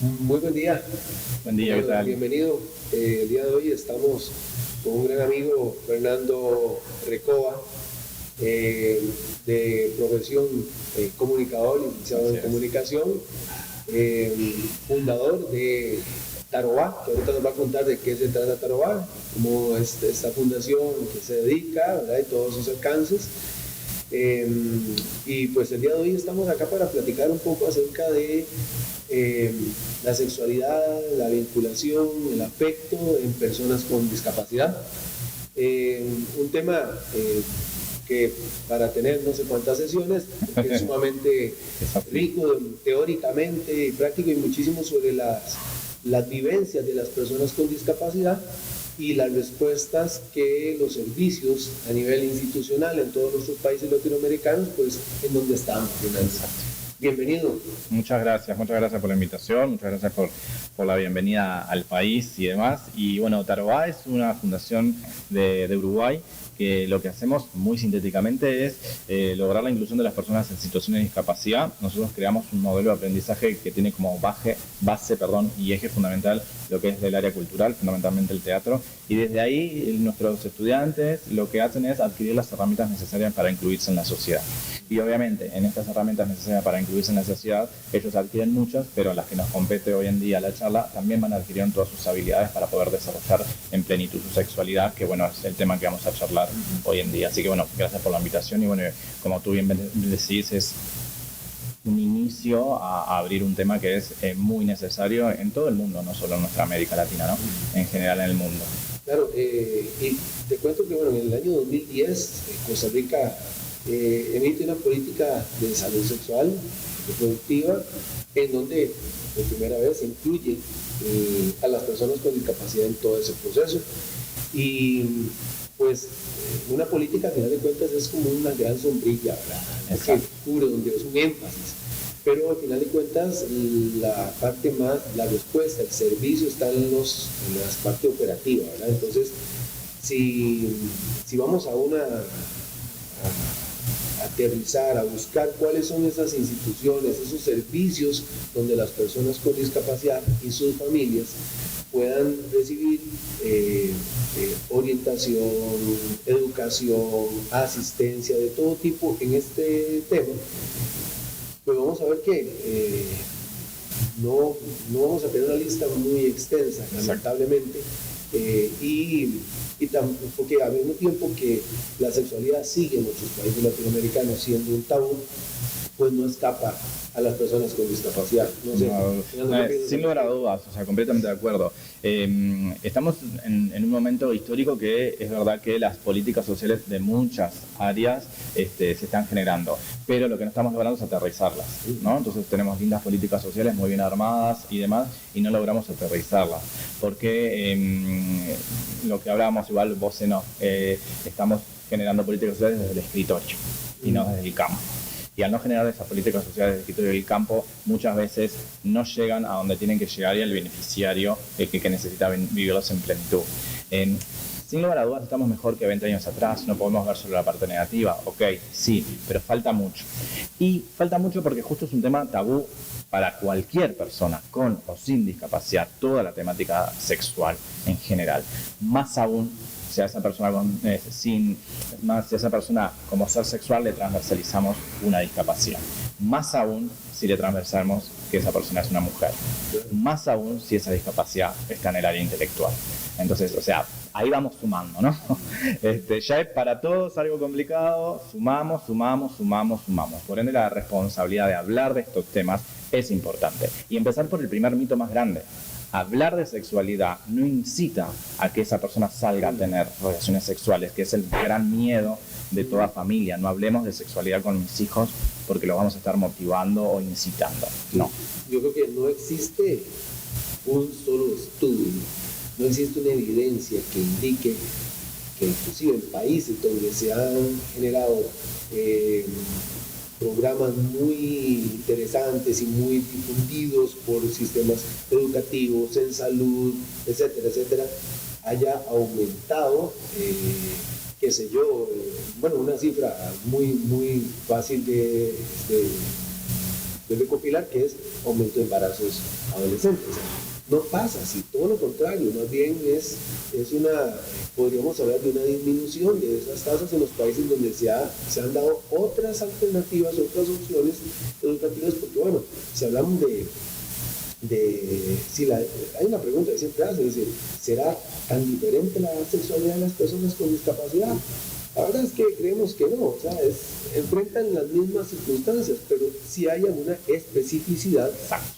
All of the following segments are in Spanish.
Muy buen día. Buen día, ¿qué tal? Bienvenido. El día de hoy estamos con un gran amigo, Fernando Recoba, de profesión comunicador, licenciado en comunicación, fundador de Tarobá, que ahorita nos va a contar de qué se trata Tarobá, cómo es esta fundación que se dedica, ¿verdad? Y todos sus alcances. Y pues el día de hoy estamos acá para platicar un poco acerca de la sexualidad, la vinculación, el afecto en personas con discapacidad. Un tema que para tener no sé cuántas sesiones, porque es sumamente rico teóricamente y práctico, y muchísimo sobre las vivencias de las personas con discapacidad y las respuestas que los servicios a nivel institucional en todos nuestros países latinoamericanos, pues en donde estamos. Bienvenido. Muchas gracias por la invitación, muchas gracias por la bienvenida al país y demás. Y bueno, Tarobá es una fundación de Uruguay que lo que hacemos muy sintéticamente es lograr la inclusión de las personas en situaciones de discapacidad. Nosotros creamos un modelo de aprendizaje que tiene como base y eje fundamental lo que es del área cultural, fundamentalmente el teatro, y desde ahí nuestros estudiantes lo que hacen es adquirir las herramientas necesarias para incluirse en la sociedad. Y obviamente en estas herramientas necesarias para incluirse en la sociedad, ellos adquieren muchas, pero las que nos compete hoy en día la charla también van adquiriendo todas sus habilidades para poder desarrollar en plenitud su sexualidad, que bueno, es el tema que vamos a charlar hoy en día. Así que bueno, gracias por la invitación y bueno, como tú bien decís, es un inicio a abrir un tema que es muy necesario en todo el mundo, no solo en nuestra América Latina, ¿no? En general en el mundo. Claro, y te cuento que bueno, en el año 2010 Costa Rica emite una política de salud sexual reproductiva en donde por primera vez se incluye a las personas con discapacidad en todo ese proceso. Y pues una política, al final de cuentas, es como una gran sombrilla, ¿verdad? Que cubre, donde es un énfasis. Pero al final de cuentas, la parte más, la respuesta, el servicio está en la parte operativa, ¿verdad? Entonces, si vamos a aterrizar, a buscar cuáles son esas instituciones, esos servicios donde las personas con discapacidad y sus familias puedan recibir orientación, educación, asistencia de todo tipo en este tema, pues vamos a ver que no vamos a tener una lista muy extensa, lamentablemente, porque al mismo tiempo que la sexualidad sigue en muchos países latinoamericanos siendo un tabú, pues no escapa a las personas con discapacidad. No sé, sin lugar a dudas, o sea, completamente de acuerdo. Estamos en un momento histórico que es verdad que las políticas sociales de muchas áreas se están generando, pero lo que no estamos logrando es aterrizarlas, ¿no? Entonces tenemos lindas políticas sociales muy bien armadas y demás, y no logramos aterrizarlas, porque lo que hablábamos igual vos y no, estamos generando políticas sociales desde el escritorio y no desde el campo. Y al no generar esas políticas sociales del escritorio del campo, muchas veces no llegan a donde tienen que llegar y el beneficiario que necesita vivirlos en plenitud. Sin lugar a dudas, estamos mejor que 20 años atrás, no podemos ver solo la parte negativa, ok, sí, pero falta mucho. Y falta mucho porque justo es un tema tabú para cualquier persona con o sin discapacidad, toda la temática sexual en general. Más aún si a esa persona si a esa persona como ser sexual le transversalizamos una discapacidad. Más aún si le transversamos que esa persona es una mujer. Más aún si esa discapacidad está en el área intelectual. Entonces, o sea, ahí vamos sumando, ¿no? Ya es para todos algo complicado, sumamos. Por ende, la responsabilidad de hablar de estos temas es importante. Y empezar por el primer mito más grande. Hablar de sexualidad no incita a que esa persona salga a tener relaciones sexuales, que es el gran miedo de toda familia. No hablemos de sexualidad con mis hijos porque los vamos a estar motivando o incitando. No. Yo creo que no existe un solo estudio, no existe una evidencia que indique que inclusive en países donde se han generado programas muy interesantes y muy difundidos por sistemas educativos, en salud, etcétera, etcétera, haya aumentado, qué sé yo, bueno, una cifra muy fácil de de recopilar, que es aumento de embarazos adolescentes. No pasa así, todo lo contrario, más bien es una, podríamos hablar de una disminución de esas tasas en los países donde se han dado otras alternativas, otras opciones educativas, porque bueno, si hablamos hay una pregunta que siempre hace, es decir, ¿será tan diferente la sexualidad de las personas con discapacidad? La verdad es que creemos que no, o sea, enfrentan las mismas circunstancias, pero sí hay alguna especificidad,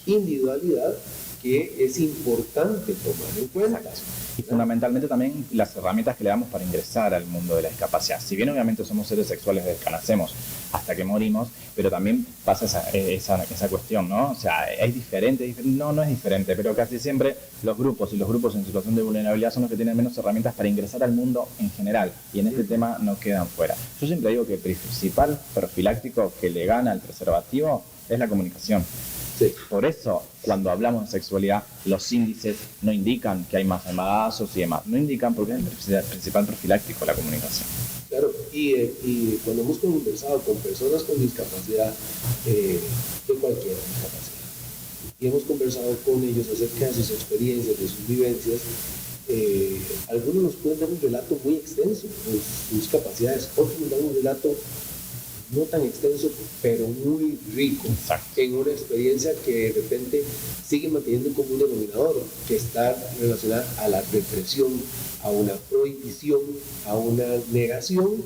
individualidad, que es importante tomar en cuenta. Exacto. Y fundamentalmente también las herramientas que le damos para ingresar al mundo de la discapacidad. Si bien obviamente somos seres sexuales desde que nacemos hasta que morimos, pero también pasa esa cuestión, ¿no? O sea, ¿es diferente? No es diferente, pero casi siempre los grupos en situación de vulnerabilidad son los que tienen menos herramientas para ingresar al mundo en general, y en este tema no quedan fuera. Yo siempre digo que el principal profiláctico que le gana al preservativo es la comunicación. Sí. Por eso, cuando hablamos de sexualidad, los índices no indican que hay más embarazos y demás. No indican porque es el principal profiláctico la comunicación. Claro, y cuando hemos conversado con personas con discapacidad, de cualquier discapacidad, y hemos conversado con ellos acerca de sus experiencias, de sus vivencias, algunos nos pueden dar un relato muy extenso de sus discapacidades, otros nos dan un relato no tan extenso, pero muy rico. Exacto. En una experiencia que de repente sigue manteniendo como un denominador, que está relacionada a la represión, a una prohibición, a una negación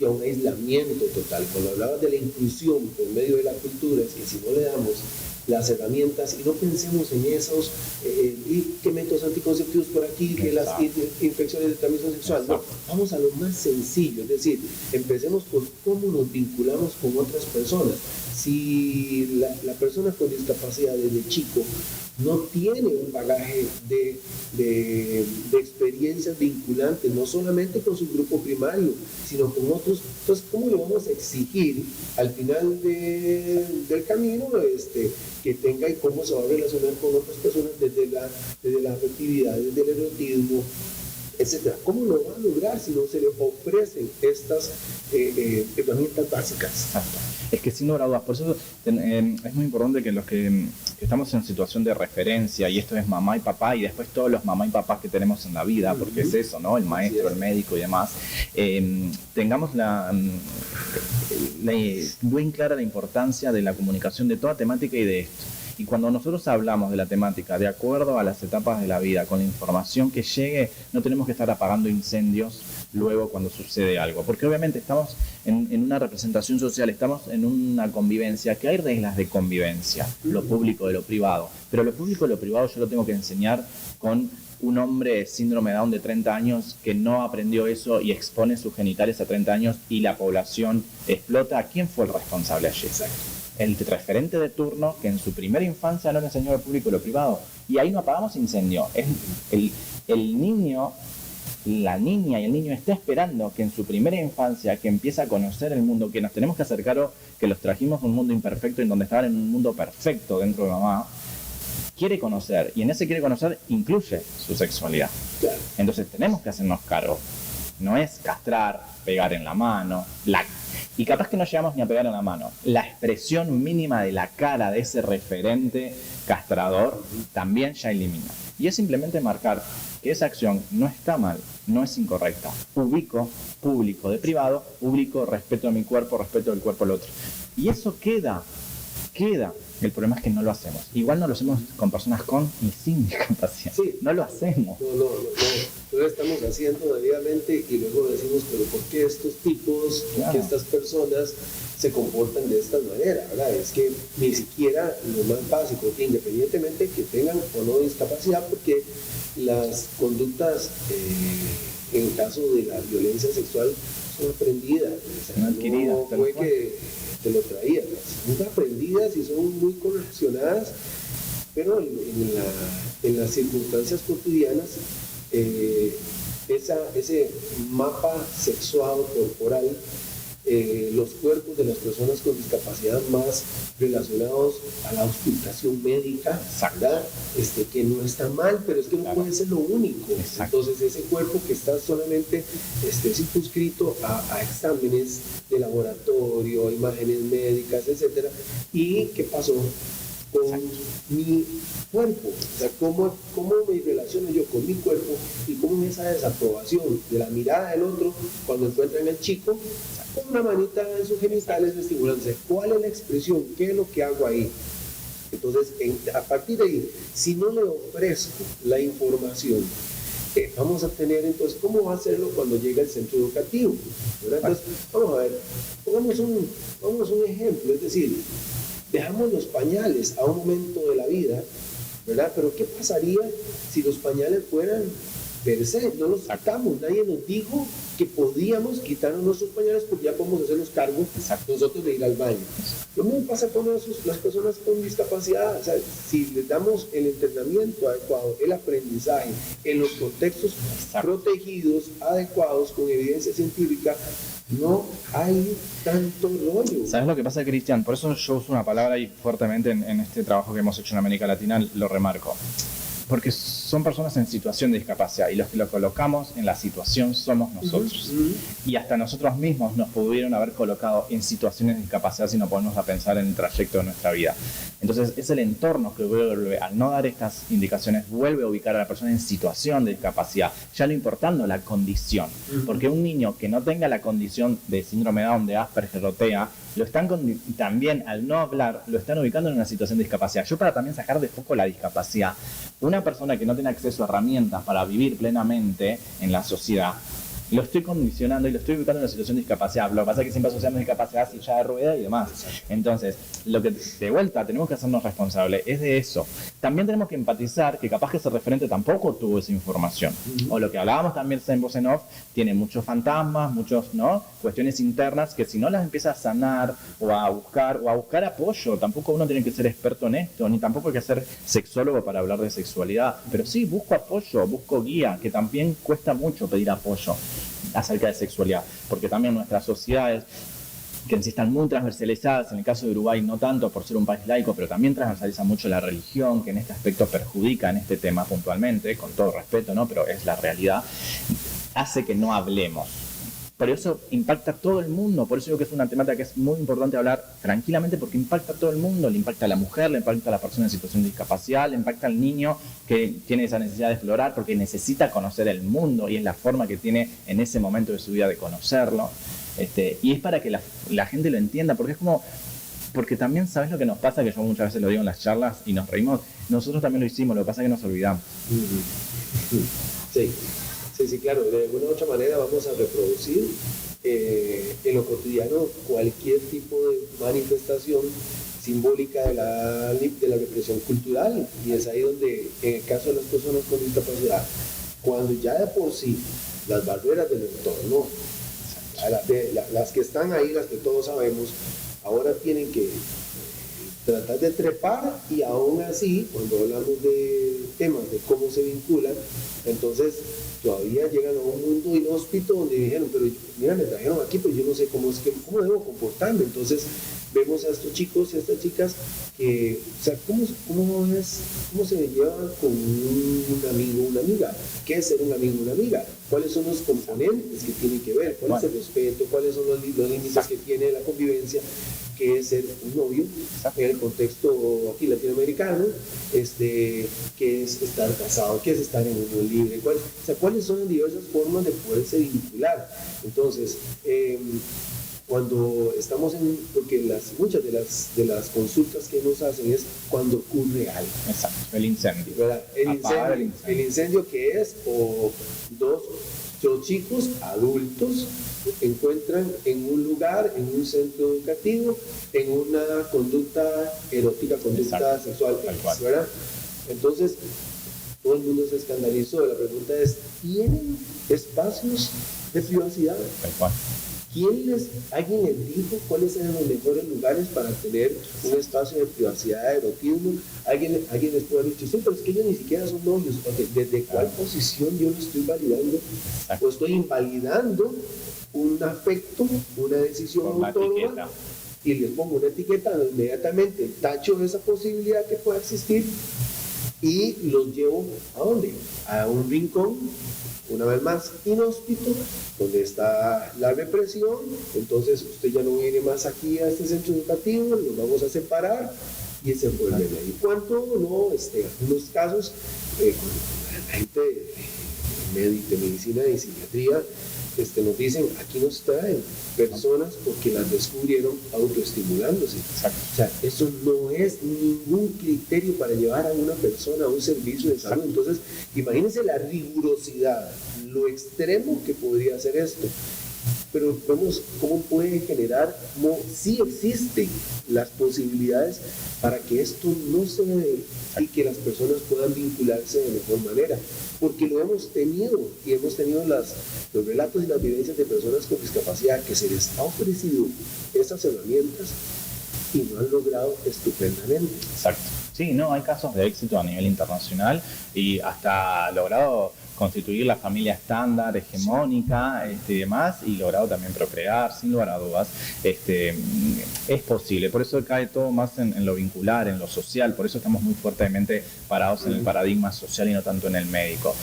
y a un aislamiento total. Cuando hablabas de la inclusión por medio de la cultura, es que si no le damos las herramientas y no pensemos en esos y que métodos anticonceptivos por aquí, que las infecciones de transmisión sexual, no, vamos a lo más sencillo, es decir, empecemos por cómo nos vinculamos con otras personas. Si la persona con discapacidad desde chico no tiene un bagaje de experiencias vinculantes, no solamente con su grupo primario, sino con otros, entonces, ¿cómo le vamos a exigir al final del camino que tenga y cómo se va a relacionar con otras personas desde la afectividad, desde el erotismo, etcétera? ¿Cómo lo va a lograr si no se le ofrecen estas herramientas básicas? Exacto. Es que sin lugar a dudas, por eso es muy importante que los que estamos en situación de referencia, y esto es mamá y papá, y después todos los mamá y papás que tenemos en la vida, porque es eso, ¿no? El maestro, el médico y demás, tengamos bien clara la importancia de la comunicación de toda temática y de esto. Y cuando nosotros hablamos de la temática de acuerdo a las etapas de la vida, con la información que llegue, no tenemos que estar apagando incendios luego cuando sucede algo. Porque obviamente estamos en una representación social, estamos en una convivencia, que hay reglas de convivencia, lo público de lo privado. Pero lo público de lo privado yo lo tengo que enseñar con un hombre síndrome de Down de 30 años que no aprendió eso y expone sus genitales a 30 años y la población explota. ¿Quién fue el responsable allí? Exacto. El referente de turno que en su primera infancia no le enseñó lo público y lo privado. Y ahí no apagamos incendio. Es el niño, la niña y el niño está esperando que en su primera infancia, que empieza a conocer el mundo, que nos tenemos que acercar, que los trajimos a un mundo imperfecto en donde estaban en un mundo perfecto dentro de mamá, quiere conocer. Y en ese quiere conocer incluye su sexualidad. Claro. Entonces tenemos que hacernos cargo. No es castrar, pegar en la mano, y capaz que no llegamos ni a pegar en la mano. La expresión mínima de la cara de ese referente castrador también ya elimina. Y es simplemente marcar que esa acción no está mal, no es incorrecta. Ubico público de privado, ubico respeto a mi cuerpo, respeto del cuerpo del otro. Y eso queda. El problema es que no lo hacemos. Igual no lo hacemos con personas con y sin discapacidad. Sí. No lo hacemos. No lo estamos haciendo debidamente y luego decimos, pero ¿por qué estos tipos, por qué estas personas se comportan de esta manera? ¿Verdad? Es que ni siquiera lo más básico, independientemente que tengan o no discapacidad, porque las conductas en caso de la violencia sexual son aprendidas. Son adquiridas. No fue que te lo traían, son aprendidas y son muy correccionadas, pero en las circunstancias cotidianas, ese mapa sexual corporal los cuerpos de las personas con discapacidad más relacionados a la auscultación médica, ¿verdad? Que no está mal, pero es que no puede ser lo único. Exacto. Entonces ese cuerpo que está solamente circunscrito a exámenes de laboratorio, imágenes médicas, etcétera. ¿Y qué pasó con mi cuerpo? O sea, ¿cómo me relaciono yo con mi cuerpo y cómo esa desaprobación de la mirada del otro cuando encuentran al chico con una manita en sus genitales estimulándose? ¿Cuál es la expresión? ¿Qué es lo que hago ahí? Entonces, a partir de ahí, si no le ofrezco la información, vamos a tener entonces, ¿cómo va a hacerlo cuando llega al centro educativo? ¿Verdad? Entonces, vamos a ver, pongamos un ejemplo, es decir, dejamos los pañales a un momento de la vida, ¿verdad? Pero ¿qué pasaría si los pañales fueran per se? No los sacamos, nadie nos dijo que podíamos quitarnos nuestros pañales porque ya podemos hacernos cargo nosotros de ir al baño. Lo mismo pasa con las personas con discapacidad. O sea, si les damos el entrenamiento adecuado, el aprendizaje en los contextos protegidos, adecuados, con evidencia científica, no hay tanto rollo. ¿Sabes lo que pasa, Cristian? Por eso yo uso una palabra y fuertemente en este trabajo que hemos hecho en América Latina lo remarco. Porque son personas en situación de discapacidad y los que lo colocamos en la situación somos nosotros. Y hasta nosotros mismos nos pudieron haber colocado en situaciones de discapacidad si no ponemos a pensar en el trayecto de nuestra vida. Entonces es el entorno que vuelve, al no dar estas indicaciones, vuelve a ubicar a la persona en situación de discapacidad, ya no importando la condición. Porque un niño que no tenga la condición de síndrome de Down, de Asperger o TEA, también al no hablar, lo están ubicando en una situación de discapacidad. Yo, para también sacar de foco la discapacidad, una persona que no tiene acceso a herramientas para vivir plenamente en la sociedad, lo estoy condicionando y lo estoy ubicando en una situación de discapacidad. Lo que pasa es que siempre asociamos discapacidad, silla de rueda y demás. Entonces, lo que de vuelta tenemos que hacernos responsables es de eso. También tenemos que empatizar que capaz que ese referente tampoco tuvo esa información. O lo que hablábamos también en Voz en Off, tiene muchos fantasmas, cuestiones internas que si no las empieza a sanar o a buscar apoyo, tampoco uno tiene que ser experto en esto, ni tampoco hay que ser sexólogo para hablar de sexualidad. Pero sí, busco apoyo, busco guía, que también cuesta mucho pedir apoyo acerca de sexualidad, porque también nuestras sociedades, que en sí están muy transversalizadas, en el caso de Uruguay no tanto por ser un país laico, pero también transversaliza mucho la religión, que en este aspecto perjudica en este tema puntualmente, con todo respeto, ¿no? Pero es la realidad, hace que no hablemos. Pero eso impacta a todo el mundo, por eso digo que es una temática que es muy importante hablar tranquilamente, porque impacta a todo el mundo, le impacta a la mujer, le impacta a la persona en situación de discapacidad, le impacta al niño que tiene esa necesidad de explorar porque necesita conocer el mundo y es la forma que tiene en ese momento de su vida de conocerlo. Y es para que la gente lo entienda, porque también, ¿sabes lo que nos pasa? Que yo muchas veces lo digo en las charlas y nos reímos, nosotros también lo hicimos, lo que pasa es que nos olvidamos. Sí, claro, de alguna u otra manera vamos a reproducir en lo cotidiano cualquier tipo de manifestación simbólica de la represión cultural, y es ahí donde, en el caso de las personas con discapacidad, cuando ya de por sí las barreras del entorno, las que están ahí, las que todos sabemos, ahora tienen que tratar de trepar, y aún así, cuando hablamos de temas de cómo se vinculan, entonces todavía llegan a un mundo inhóspito donde dijeron, pero mira, me trajeron aquí, pero yo no sé cómo debo comportarme. Entonces vemos a estos chicos y a estas chicas que, o sea, ¿cómo se llevan con un amigo o una amiga? ¿Qué es ser un amigo o una amiga? ¿Cuáles son los componentes que tienen que ver? ¿Cuál es el respeto? ¿Cuáles son los límites que tiene la convivencia? ¿Qué es ser un novio en el contexto aquí latinoamericano? ¿Qué es estar casado? ¿Qué es estar en unión libre? ¿Cuáles son las diversas formas de poderse vincular? Entonces, cuando estamos porque muchas de las consultas que nos hacen es cuando ocurre algo. Exacto, el incendio. ¿Verdad? El incendio que es, o dos chicos adultos encuentran en un lugar, en un centro educativo, en una conducta erótica, conducta sexual, ¿verdad? Entonces, todo el mundo se escandalizó. La pregunta es, ¿tienen espacios de privacidad? ¿Alguien les dijo cuáles eran los mejores lugares para tener un espacio de privacidad, de erotismo? ¿Alguien les puede haber dicho, sí, pero es que ellos ni siquiera son novios? Okay, ¿desde cuál posición yo lo estoy validando o estoy invalidando un afecto, una decisión autónoma, y les pongo una etiqueta, inmediatamente tacho esa posibilidad que pueda existir y los llevo ¿a dónde? A un rincón, una vez más inhóspito, donde está la represión. Entonces usted ya no viene más aquí a este centro educativo, los vamos a separar y se vuelve ahí. ¿Cuánto no? En algunos casos, la gente de medicina y psiquiatría nos dicen, aquí nos traen personas porque las descubrieron autoestimulándose. O sea, eso no es ningún criterio para llevar a una persona a un servicio de salud. Entonces, imagínense la rigurosidad, lo extremo que podría ser esto. Pero vemos cómo puede generar, cómo sí existen las posibilidades para que esto no se dé y que las personas puedan vincularse de mejor manera. Porque lo hemos tenido y hemos tenido los relatos y las vivencias de personas con discapacidad que se les ha ofrecido esas herramientas y no han logrado estupendamente. Exacto. Sí, no, hay casos de éxito a nivel internacional y hasta logrado constituir la familia estándar, hegemónica y demás, y logrado también procrear, sin lugar a dudas. Es posible, por eso cae todo más en lo vincular, en lo social, por eso estamos muy fuertemente parados en el paradigma social y no tanto en el médico.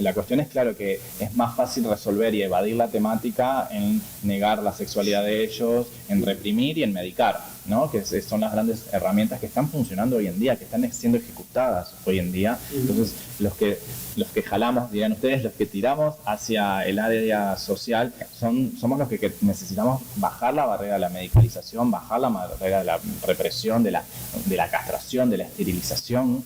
La cuestión es, claro, que es más fácil resolver y evadir la temática en negar la sexualidad de ellos, en reprimir y en medicar, ¿no? Que son las grandes herramientas que están funcionando hoy en día, que están siendo ejecutadas hoy en día. Entonces, los que jalamos, dirán ustedes, los que tiramos hacia el área social, somos los que necesitamos bajar la barrera de la medicalización, bajar la barrera de la represión, de la castración, de la esterilización,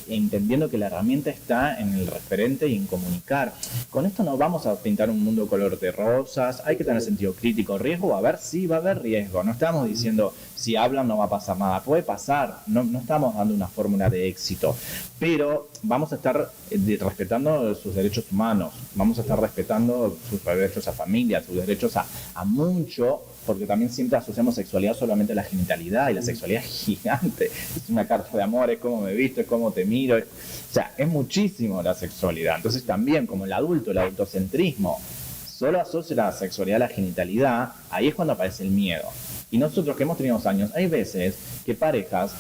entendiendo que la herramienta está en el referente y en comunicar. Con esto no vamos a pintar un mundo color de rosas, hay que tener sentido crítico. ¿Riesgo va a haber? Sí, va a haber riesgo. No estamos diciendo si hablan no va a pasar nada, puede pasar, no estamos dando una fórmula de éxito, pero vamos a estar respetando sus derechos humanos, vamos a estar respetando sus derechos a familia, sus derechos a mucho, porque también siempre asociamos sexualidad solamente a la genitalidad, y la sexualidad es gigante, es una carta de amor, es cómo me visto, es cómo te miro, o sea, es muchísimo la sexualidad. Entonces también, como el adultocentrismo solo asocia la sexualidad a la genitalidad, ahí es cuando aparece el miedo. Y nosotros que hemos tenido años, hay veces que parejas,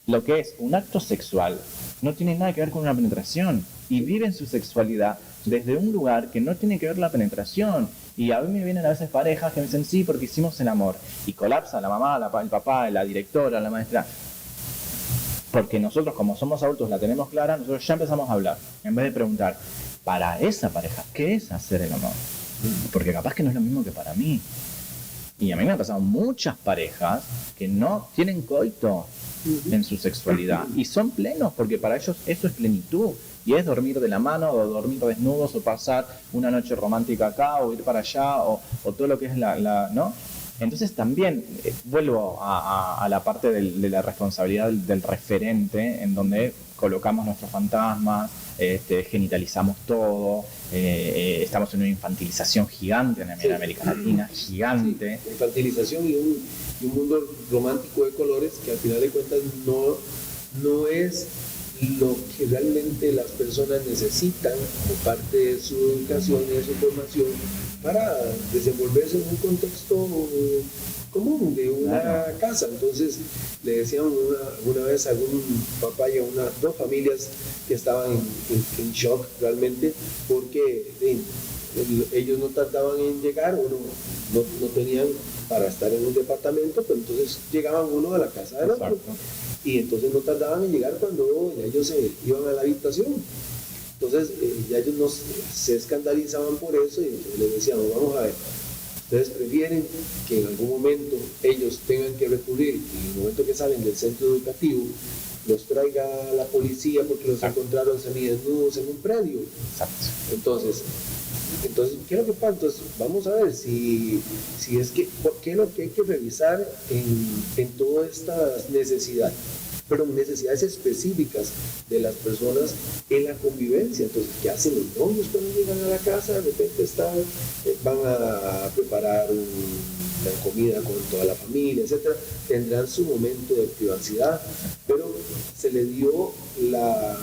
lo que es un acto sexual no tiene nada que ver con una penetración y viven su sexualidad desde un lugar que no tiene que ver la penetración. Y a mí me vienen a veces parejas que me dicen sí porque hicimos el amor, y colapsa la mamá, el papá, la directora, la maestra, porque nosotros, como somos adultos, la tenemos clara, nosotros ya empezamos a hablar en vez de preguntar para esa pareja ¿qué es hacer el amor? Porque capaz que no es lo mismo que para mí. Y a mí me han pasado muchas parejas que no tienen coito en su sexualidad y son plenos, porque para ellos eso es plenitud, y es dormir de la mano, o dormir desnudos, o pasar una noche romántica acá, o ir para allá, o todo lo que es ¿no? Entonces también vuelvo a la parte de la responsabilidad del referente, en donde colocamos nuestros fantasmas, genitalizamos todo, estamos en una infantilización gigante en América Latina, gigante. Sí, infantilización y un mundo romántico de colores que al final de cuentas no es lo que realmente las personas necesitan como parte de su educación y de su formación para desenvolverse en un contexto común de una casa. Entonces le decían una vez a algún papá y a dos familias que estaban en shock realmente, porque ellos no tardaban en llegar, no tenían para estar en un departamento, pero entonces llegaban uno a la casa del otro. Y entonces no tardaban en llegar cuando ya ellos se iban a la habitación. Entonces ya ellos se escandalizaban por eso, y entonces les decíamos, vamos a ver, ustedes prefieren que en algún momento ellos tengan que recurrir, y en el momento que salen del centro educativo los traiga la policía porque los encontraron semidesnudos en un predio. Entonces, ¿qué es lo que pasa? Entonces, vamos a ver si es que, ¿qué es lo que hay que revisar en todas estas necesidades? Pero necesidades específicas de las personas en la convivencia. Entonces, ¿qué hacen los novios cuando llegan a la casa? De repente van a preparar tendrán comida con toda la familia, etcétera, tendrán su momento de privacidad, pero se le dio la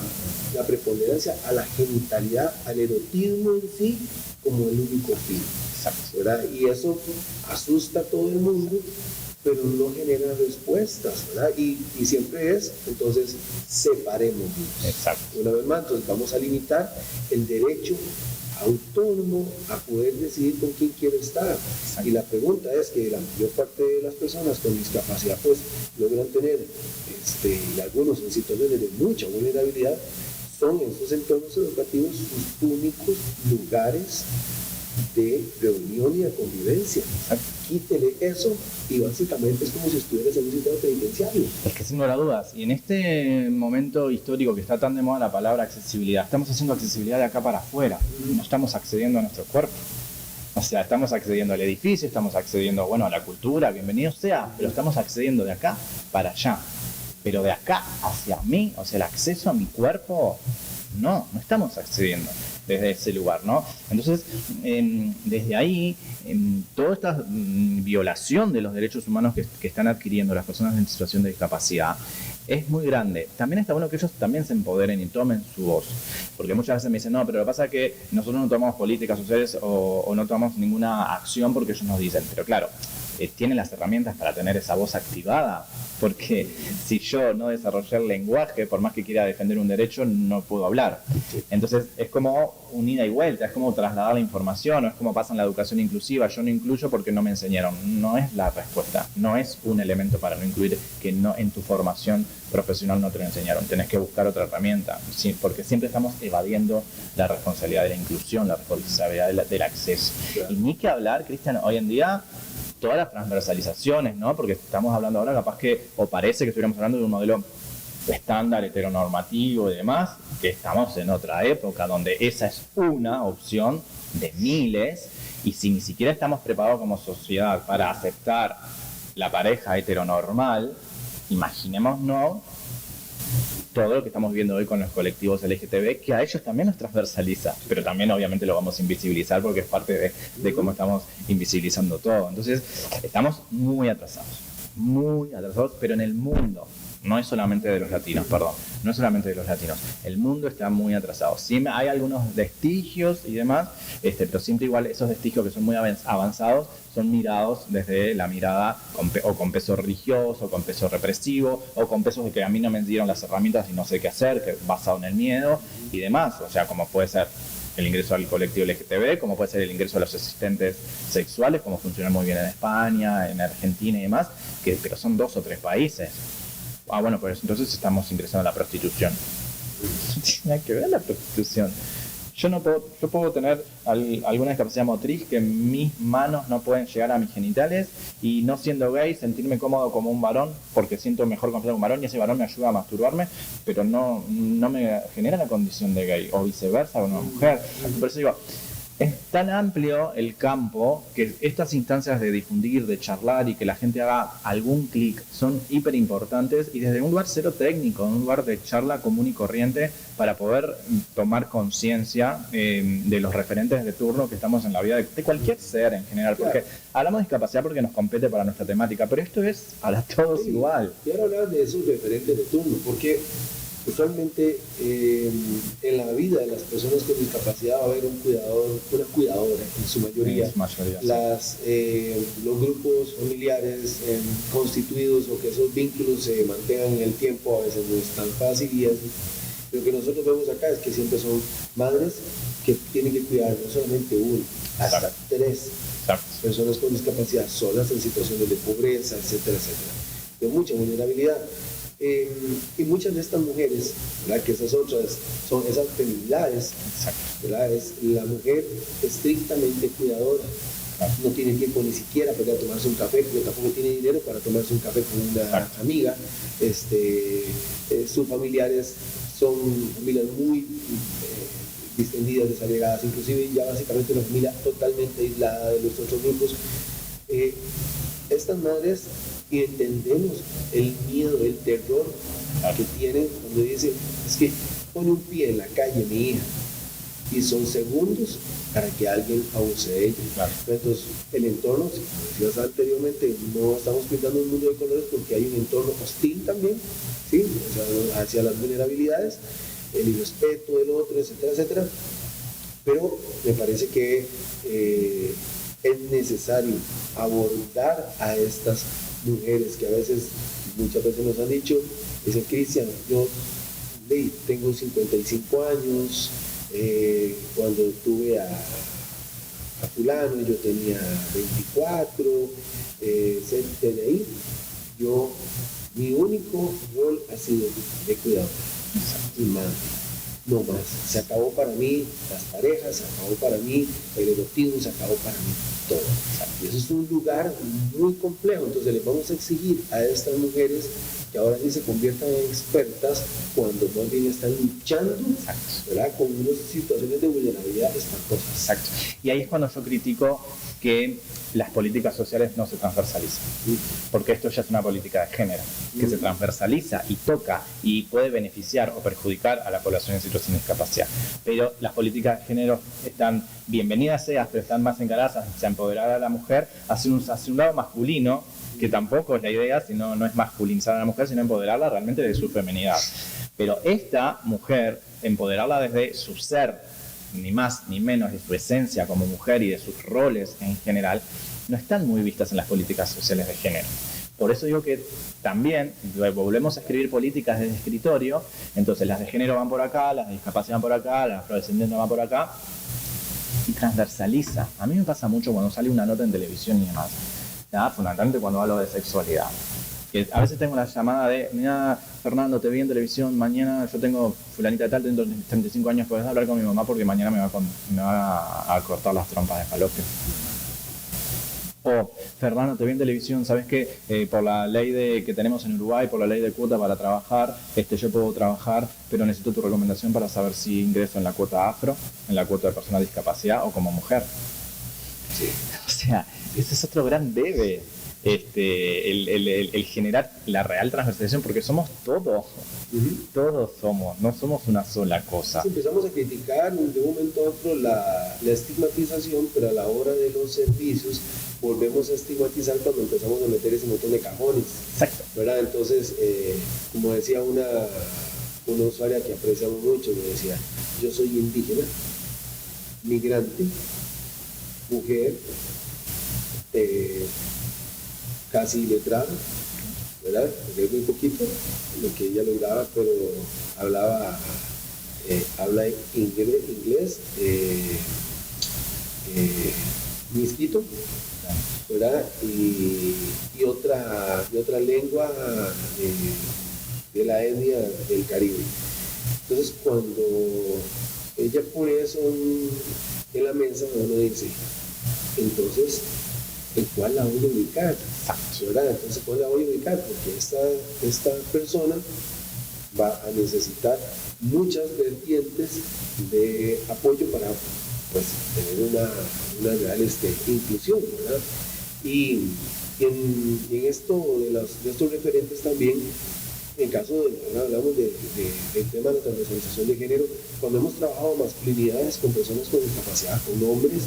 preponderancia a la genitalidad, al erotismo en sí, como el único fin, ¿verdad? Y eso asusta a todo el mundo, pero no genera respuestas, ¿verdad? Y siempre es, entonces, separémonos. Exacto. Una vez más, entonces vamos a limitar el derecho autónomo a poder decidir con quién quiero estar. Exacto. Y la pregunta es que la mayor parte de las personas con discapacidad pues logran tener, y algunos en situaciones de mucha vulnerabilidad, son en sus entornos educativos sus únicos lugares de reunión y de convivencia. Quítele eso y básicamente es como si estuvieras en un sistema penitenciario. Es que sin lugar a dudas, y en este momento histórico que está tan de moda la palabra accesibilidad, estamos haciendo accesibilidad de acá para afuera, no estamos accediendo a nuestro cuerpo. O sea, estamos accediendo al edificio, estamos accediendo, bueno, a la cultura, bienvenido sea, pero estamos accediendo de acá para allá. Pero de acá hacia mí, o sea, el acceso a mi cuerpo, no estamos accediendo desde ese lugar, ¿no? Entonces, desde ahí, toda esta violación de los derechos humanos que están adquiriendo las personas en situación de discapacidad es muy grande. También está bueno que ellos también se empoderen y tomen su voz, porque muchas veces me dicen, no, pero lo que pasa es que nosotros no tomamos políticas sociales o no tomamos ninguna acción porque ellos nos dicen, pero claro, tienen las herramientas para tener esa voz activada, porque si yo no desarrollé el lenguaje, por más que quiera defender un derecho, no puedo hablar. Entonces es como un ida y vuelta, es como trasladar la información, o es como pasa en la educación inclusiva, yo no incluyo porque no me enseñaron. No es la respuesta, no es un elemento para no incluir que no en tu formación profesional no te lo enseñaron, tenés que buscar otra herramienta, ¿sí? Porque siempre estamos evadiendo la responsabilidad de la inclusión, la responsabilidad del acceso. Y ni que hablar, Cristian, hoy en día todas las transversalizaciones, ¿no? Porque estamos hablando ahora capaz que, o parece que estuviéramos hablando de un modelo estándar, heteronormativo y demás, que estamos en otra época donde esa es una opción de miles, y si ni siquiera estamos preparados como sociedad para aceptar la pareja heteronormal, imaginémonos todo lo que estamos viendo hoy con los colectivos LGTB, que a ellos también nos transversaliza, pero también obviamente lo vamos a invisibilizar porque es parte de cómo estamos invisibilizando todo. Entonces, estamos muy atrasados, pero en el mundo. No es solamente de los latinos, no es solamente de los latinos. El mundo está muy atrasado. Sí, hay algunos vestigios y demás, pero siempre igual esos vestigios que son muy avanzados son mirados desde la mirada con peso religioso, con peso represivo, o con pesos de que a mí no me dieron las herramientas y no sé qué hacer, que basado en el miedo y demás. O sea, como puede ser el ingreso al colectivo LGTB, como puede ser el ingreso a los asistentes sexuales, como funciona muy bien en España, en Argentina y demás, pero son 2 o 3 países. Ah, bueno, pues entonces estamos ingresando a la prostitución. No tiene nada que ver la prostitución. Yo puedo tener alguna discapacidad motriz que mis manos no pueden llegar a mis genitales, y no siendo gay sentirme cómodo como un varón porque siento mejor confianza con un varón y ese varón me ayuda a masturbarme, pero no me genera la condición de gay, o viceversa con una mujer. Por eso digo, es tan amplio el campo que estas instancias de difundir, de charlar y que la gente haga algún clic son hiper importantes, y desde un lugar cero técnico, un lugar de charla común y corriente, para poder tomar conciencia de los referentes de turno que estamos en la vida de cualquier ser en general, porque hablamos de discapacidad porque nos compete para nuestra temática, pero esto es a todos igual. Quiero hablar de esos referentes de turno, porque usualmente en la vida de las personas con discapacidad va a haber un cuidador, una cuidadora en su mayoría. Los grupos familiares constituidos, o que esos vínculos se mantengan en el tiempo, a veces no es tan fácil, y lo que nosotros vemos acá es que siempre son madres que tienen que cuidar no solamente uno, hasta 3 personas con discapacidad solas en situaciones de pobreza, etcétera, etcétera, de mucha vulnerabilidad. Y muchas de estas mujeres, ¿verdad?, que esas otras son esas feminidades, ¿verdad?, es la mujer estrictamente cuidadora. No tiene tiempo ni siquiera para tomarse un café, porque tampoco tiene dinero para tomarse un café con una amiga. Sus familiares son familias muy distendidas, desagregadas, inclusive ya básicamente una familia totalmente aislada de los otros grupos. Estas madres, y entendemos el miedo, el terror que tienen cuando dicen, es que pone un pie en la calle mi hija y son segundos para que alguien abuse de ella. Claro. Entonces, el entorno, como decías anteriormente, no estamos pintando un mundo de colores porque hay un entorno hostil también, ¿sí? O sea, hacia las vulnerabilidades, el irrespeto del otro, etcétera, etcétera. Pero me parece que es necesario abordar a estas mujeres que muchas veces nos han dicho, dicen: Cristian, yo tengo 55 años, cuando tuve a fulano yo tenía 24, desde ahí mi único rol ha sido de cuidador y madre. No más, se acabó para mí las parejas, se acabó para mí el erotismo, se acabó para mí todo. Y eso es un lugar muy complejo, entonces les vamos a exigir a estas mujeres que ahora sí se conviertan en expertas cuando más bien están luchando, ¿verdad?, con unas situaciones de vulnerabilidad espantosas. Exacto. Y ahí es cuando yo critico que las políticas sociales no se transversalizan, porque esto ya es una política de género, que se transversaliza y toca y puede beneficiar o perjudicar a la población en situación de discapacidad. Pero las políticas de género están, bienvenidas seas, pero están más encaradas hacia empoderar a la mujer hacia un lado masculino, que tampoco es la idea, sino no es masculinizar a la mujer, sino empoderarla realmente de su feminidad. Pero esta mujer, empoderarla desde su ser, ni más ni menos de su esencia como mujer y de sus roles en general, no están muy vistas en las políticas sociales de género. Por eso digo que también volvemos a escribir políticas desde escritorio, entonces las de género van por acá, las de discapacidad van por acá, las afrodescendientes van por acá, y transversaliza. A mí me pasa mucho cuando sale una nota en televisión y demás, fundamentalmente cuando hablo de sexualidad. Que a veces tengo la llamada de: mira, Fernando, te vi en televisión, mañana yo tengo fulanita de tal, tengo 35 años, ¿podés hablar con mi mamá porque mañana me va a cortar las trompas de falopio? O: Fernando, te vi en televisión, ¿sabes qué? Por la ley que tenemos en Uruguay, por la ley de cuota para trabajar, yo puedo trabajar, pero necesito tu recomendación para saber si ingreso en la cuota afro, en la cuota de persona de discapacidad o como mujer. Sí. O sea, ese es otro gran debe. El generar la real transversalización, porque somos todos, todos somos, no somos una sola cosa. Sí, empezamos a criticar de un momento a otro la estigmatización, pero a la hora de los servicios volvemos a estigmatizar cuando empezamos a meter ese montón de cajones. Exacto. ¿Verdad? Entonces, como decía una usuaria que apreciamos mucho, me decía: yo soy indígena, migrante, mujer, casi letrada, ¿verdad? Porque muy poquito lo que ella lograba, pero habla inglés, misquito, ¿verdad? Y otra lengua de la etnia del Caribe. Entonces, cuando ella pone eso en la mesa, uno dice: entonces, ¿en cuál la voy a ubicar? ¿Verdad? Entonces, ¿cuál la voy a ubicar? Porque esta persona va a necesitar muchas vertientes de apoyo para, pues, tener una real inclusión, ¿verdad? Y en esto de estos referentes también, en caso de, hablamos del tema de la transversalización de género, cuando hemos trabajado masculinidades con personas con discapacidad, con hombres,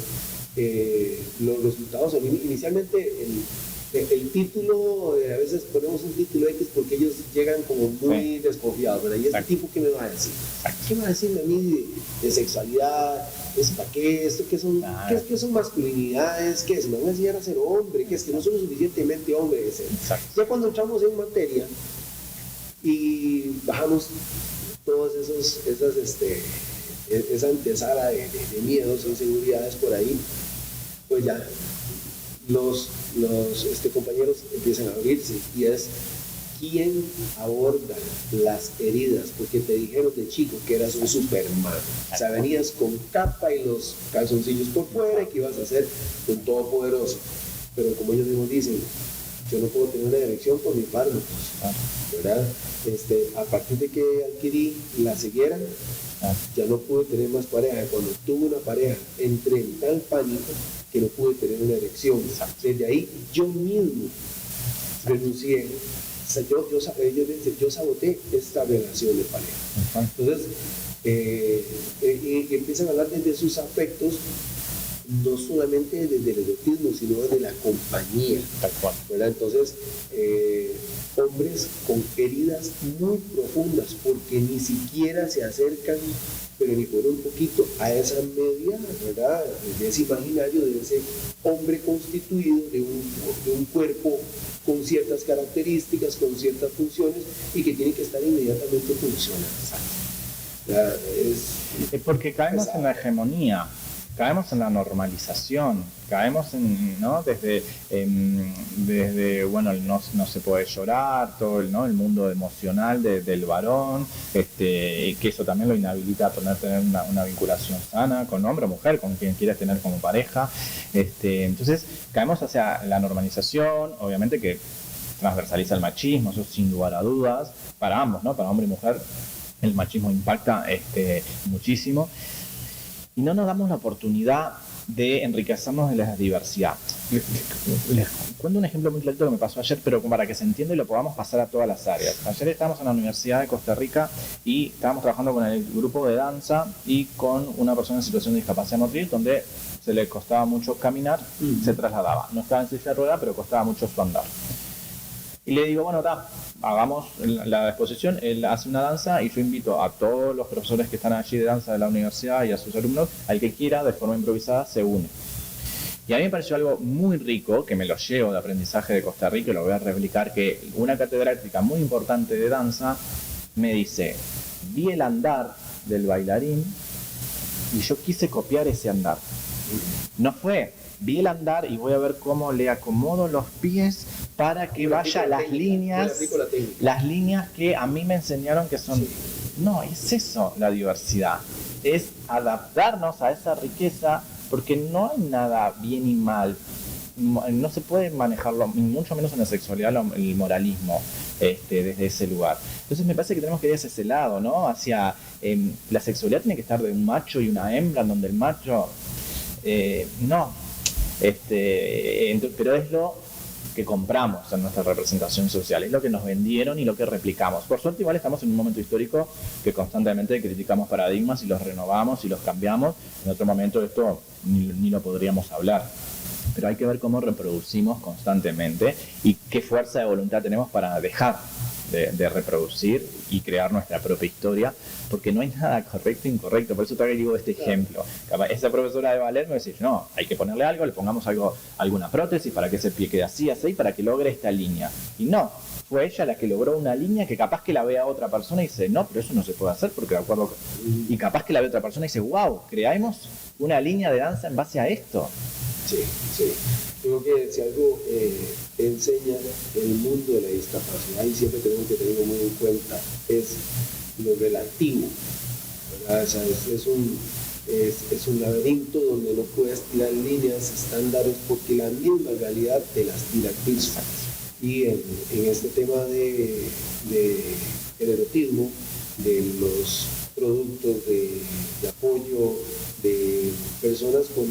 los resultados son inicialmente el título, a veces ponemos un título X porque ellos llegan como muy desconfiados, ¿verdad? ¿Y este tipo qué me va a decir? ¿Qué va a decirme a mí de sexualidad? ¿Es para qué? ¿Esto qué son, qué son masculinidades? ¿Qué es? ¿Me van a enseñar a ser hombre? ¿Qué es? Que no soy suficientemente hombre de ser. Ya cuando entramos en materia y bajamos todas esa antesala de miedos, inseguridades por ahí, pues ya los compañeros empiezan a abrirse, y es quién aborda las heridas, porque te dijeron de chico que eras un Superman, o sea, venías con capa y los calzoncillos por fuera y que ibas a ser un todopoderoso, pero como ellos mismos dicen, yo no puedo tener una erección por mis fármacos, ¿verdad? A partir de que adquirí la ceguera, ya no pude tener más pareja. Cuando tuve una pareja, entré en tal pánico que no pude tener una erección. Desde ahí yo mismo renuncié. O sea, yo saboteé esta relación de pareja. Entonces, y empiezan a hablar desde sus afectos, no solamente desde el erotismo, sino desde la compañía. Tal cual. ¿Verdad? Entonces, hombres con heridas muy profundas, porque ni siquiera se acercan, pero ni por un poquito, a esa media, ¿verdad? De ese imaginario, de ese hombre constituido, de un cuerpo con ciertas características, con ciertas funciones, y que tiene que estar inmediatamente funcionando. Es porque caemos en la hegemonía, caemos en la normalización, caemos en, ¿no? Desde bueno, no se puede llorar, todo el mundo emocional del varón, que eso también lo inhabilita a tener una vinculación sana con hombre o mujer, con quien quieras tener como pareja. Entonces caemos hacia la normalización, obviamente que transversaliza el machismo, eso sin lugar a dudas, para ambos, ¿no? Para hombre y mujer el machismo impacta muchísimo. Y no nos damos la oportunidad de enriquecernos de la diversidad. Les cuento un ejemplo muy clarito que me pasó ayer, pero para que se entienda y lo podamos pasar a todas las áreas. Ayer estábamos en la Universidad de Costa Rica y estábamos trabajando con el grupo de danza y con una persona en situación de discapacidad motriz, donde se le costaba mucho caminar, se trasladaba. No estaba en silla de rueda, pero costaba mucho su andar. Y le digo, bueno, hagamos la exposición, él hace una danza y yo invito a todos los profesores que están allí de danza de la universidad y a sus alumnos, al que quiera, de forma improvisada, se une. Y a mí me pareció algo muy rico, que me lo llevo de aprendizaje de Costa Rica y lo voy a replicar, que una catedrática muy importante de danza me dice, vi el andar del bailarín y yo quise copiar ese andar. No fue, vi el andar y voy a ver cómo le acomodo los pies para que vaya las líneas que a mí me enseñaron que son... Sí. No, es eso la diversidad, es adaptarnos a esa riqueza, porque no hay nada bien y mal, no se puede manejarlo, mucho menos en la sexualidad, el moralismo desde ese lugar. Entonces me parece que tenemos que ir hacia ese lado, ¿no? Hacia la sexualidad tiene que estar de un macho y una hembra, en donde el macho no, pero es lo que compramos en nuestra representación social, es lo que nos vendieron y lo que replicamos. Por suerte igual estamos en un momento histórico que constantemente criticamos paradigmas y los renovamos y los cambiamos. En otro momento esto ni lo podríamos hablar, pero hay que ver cómo reproducimos constantemente y qué fuerza de voluntad tenemos para dejar de reproducir y crear nuestra propia historia, porque no hay nada correcto e incorrecto. Por eso traigo este ejemplo. Esa profesora de ballet me decía, no, hay que ponerle algo, le pongamos alguna prótesis para que ese pie quede así, para que logre esta línea. Y no, fue ella la que logró una línea que capaz que la vea otra persona y dice, no, pero eso no se puede hacer porque de acuerdo... Y capaz que la ve otra persona y dice, wow, creamos una línea de danza en base a esto. Sí, sí. Creo que si algo enseña el mundo de la discapacidad, y siempre tenemos que tenerlo muy en cuenta, es lo relativo, ¿verdad? O sea, es un laberinto donde no puedes tirar líneas estándares porque la misma realidad te las tira aquí. Y en este tema de el erotismo, de los productos de apoyo de personas con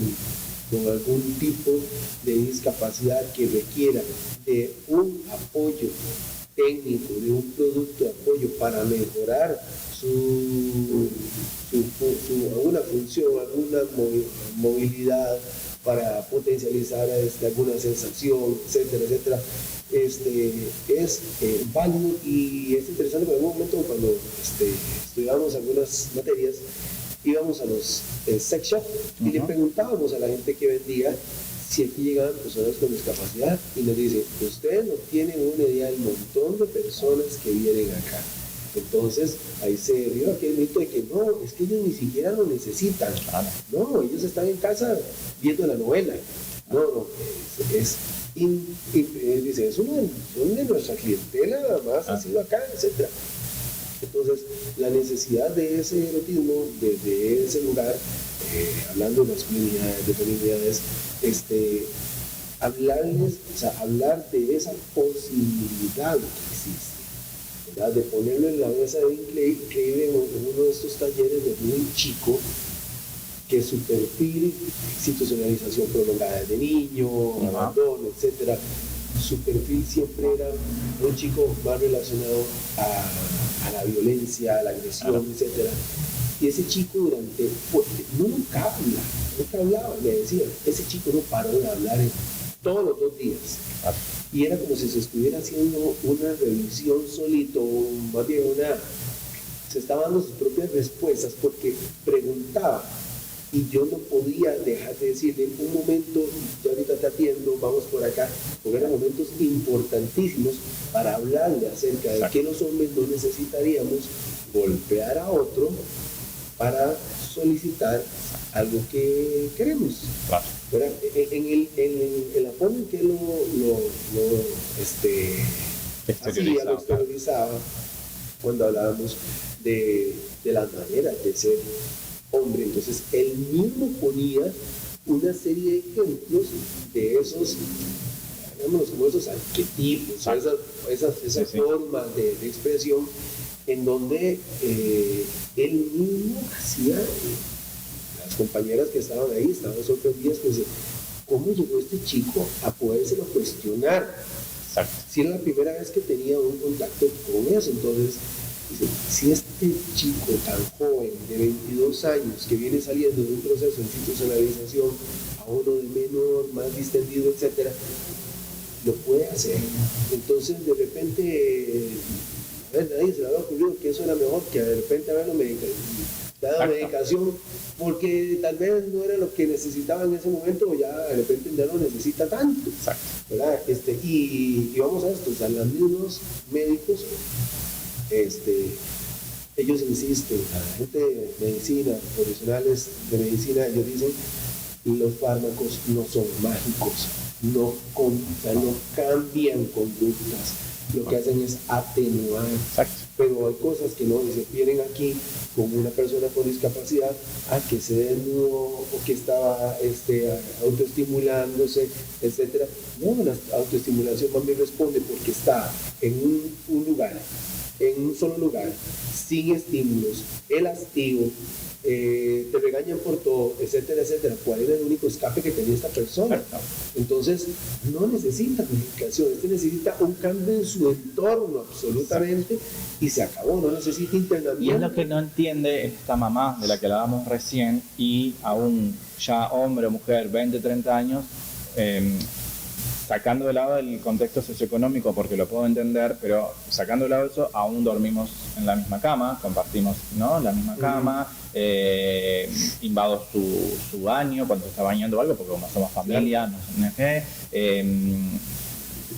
algún tipo de discapacidad que requiera de un apoyo técnico, de un producto de apoyo para mejorar alguna función, alguna movilidad, para potencializar alguna sensación, etcétera, etcétera, es válido. Y es interesante, porque en algún momento cuando estudiábamos algunas materias, íbamos a los sex shop y le preguntábamos a la gente que vendía si aquí llegaban personas con discapacidad, y nos dice, ustedes no tienen una idea del montón de personas que vienen acá. Entonces ahí se dio aquel mito de que no, es que ellos ni siquiera lo necesitan. No, ellos están en casa viendo la novela. No, dice, es uno de nuestra clientela, más ha sido acá, etcétera. Entonces, la necesidad de ese erotismo desde ese lugar, hablando de masculinidades, de feminidades, hablar de esa posibilidad que existe, ¿verdad? De ponerlo en la mesa de increíble en uno de estos talleres de muy chico, que su perfil, institucionalización prolongada de niño, abandono, etcétera, su perfil siempre era un chico más relacionado a la violencia, a la agresión, etcétera. Y ese chico nunca hablaba, me decía, ese chico no paró de hablar todos los 2 días. Y era como si se estuviera haciendo una revisión solito, más bien se estaba dando sus propias respuestas porque preguntaba. Y yo no podía dejar de decirle, en un momento, yo ahorita te atiendo, vamos por acá, porque eran momentos importantísimos para hablarle acerca de que los hombres no necesitaríamos golpear a otro para solicitar algo que queremos. Claro. En la forma en que lo exteriorizaba, cuando hablábamos de las maneras de ser hombre, entonces él mismo ponía una serie de ejemplos de esos, llamémoslos como esos arquetipos, esas formas de expresión, en donde él mismo hacía, las compañeras que estaban ahí estaban sorprendidas, pues, ¿cómo llegó este chico a podérselo cuestionar? Exacto. Si era la primera vez que tenía un contacto con eso, entonces dice, si este chico tan joven de 22 años que viene saliendo de un proceso de institucionalización a uno de menor, más distendido, etcétera, lo puede hacer. Entonces de repente a nadie se le había ocurrido que eso era mejor que de repente haberlo dado medicación, porque tal vez no era lo que necesitaba en ese momento, o ya de repente ya no necesita tanto. Exacto. ¿Verdad? Y vamos a esto, o sea, los mismos médicos, ellos insisten, la gente de medicina, profesionales de medicina, ellos dicen, los fármacos no son mágicos, no cambian conductas, lo que hacen es atenuar. Exacto. Pero hay cosas que no se vienen aquí con una persona con discapacidad que se desnudó o que estaba autoestimulándose, etcétera. No, la autoestimulación más bien responde porque está en un solo lugar, sin estímulos, el hastío, te regañan por todo, etcétera, etcétera. ¿Cuál era el único escape que tenía esta persona? Entonces, no necesita medicación, necesita un cambio en su entorno absolutamente y se acabó, no necesita internamiento. Y es lo que no entiende esta mamá de la que hablábamos recién, y aún ya hombre o mujer, 20, 30 años, sacando de lado el contexto socioeconómico, porque lo puedo entender, pero sacando de lado eso, aún dormimos en la misma cama, compartimos, ¿no?, la misma cama, invado su baño cuando se está bañando o algo, porque como somos familia, no sé qué,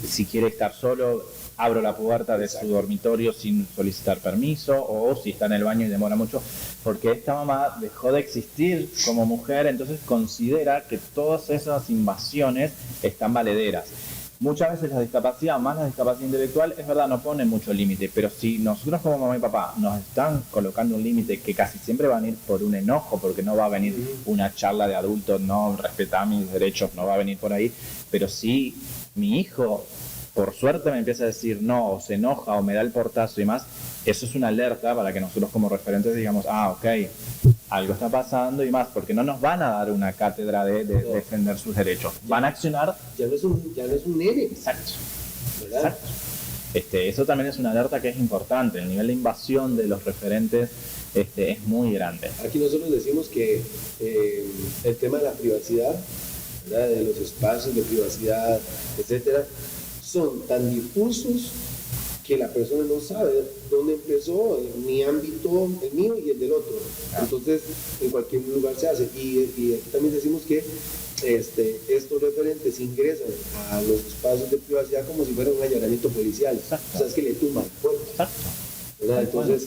si quiere estar solo, abro la puerta de su dormitorio sin solicitar permiso, o si está en el baño y demora mucho, porque esta mamá dejó de existir como mujer, entonces considera que todas esas invasiones están valederas. Muchas veces la discapacidad, más la discapacidad intelectual, es verdad, no pone mucho límite, pero si nosotros como mamá y papá nos están colocando un límite que casi siempre va a venir por un enojo, porque no va a venir una charla de adultos, no respeta mis derechos, no va a venir por ahí, pero si mi hijo por suerte me empieza a decir no, o se enoja, o me da el portazo y más, eso es una alerta para que nosotros como referentes digamos, ok, algo está pasando y más, porque no nos van a dar una cátedra de defender sus derechos, van a accionar. Ya no es un nene. Exacto. ¿Verdad? Exacto. Eso también es una alerta que es importante, el nivel de invasión de los referentes es muy grande. Aquí nosotros decimos que el tema de la privacidad, ¿verdad?, de los espacios de privacidad, etcétera, son tan difusos que la persona no sabe dónde empezó, en mi ámbito, el mío y el del otro. Entonces, en cualquier lugar se hace. Y aquí también decimos que estos referentes ingresan a los espacios de privacidad como si fuera un allanamiento policial. Exacto. O sea, es que le tumban puertas. Exacto. ¿Verdad? Entonces,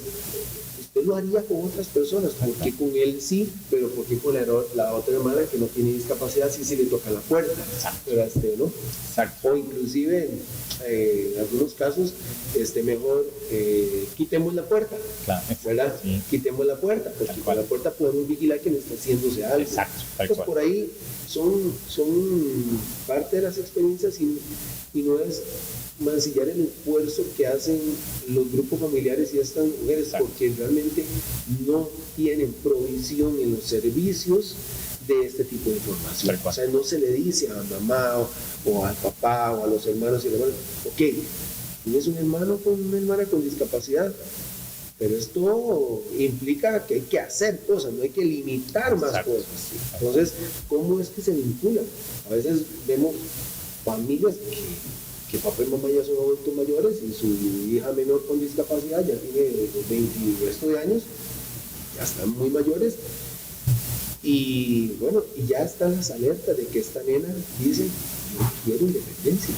usted lo haría con otras personas, porque con él sí, pero porque con la otra hermana que no tiene discapacidad sí le toca la puerta. ¿Verdad? ¿No? Exacto. O inclusive en algunos casos mejor quitemos la puerta. Claro. ¿Verdad? Sí. Quitemos la puerta, porque con la puerta podemos vigilar que no está haciéndose algo. Exacto. Pues por ahí son parte de las experiencias y no es mancillar el esfuerzo que hacen los grupos familiares y estas mujeres. Exacto. Porque realmente no tienen provisión en los servicios de este tipo de información. O sea, no se le dice a mamá o al papá o a los hermanos y hermanas, ok, tienes un hermano con una hermana con discapacidad, pero esto implica que hay que hacer cosas, no hay que limitar más cosas. Entonces, ¿cómo es que se vinculan? A veces vemos familias que papá y mamá ya son adultos mayores y su hija menor con discapacidad ya tiene 20 y resto de años, ya están muy mayores. Y bueno, y ya están las alertas de que esta nena dice, yo quiero independencia,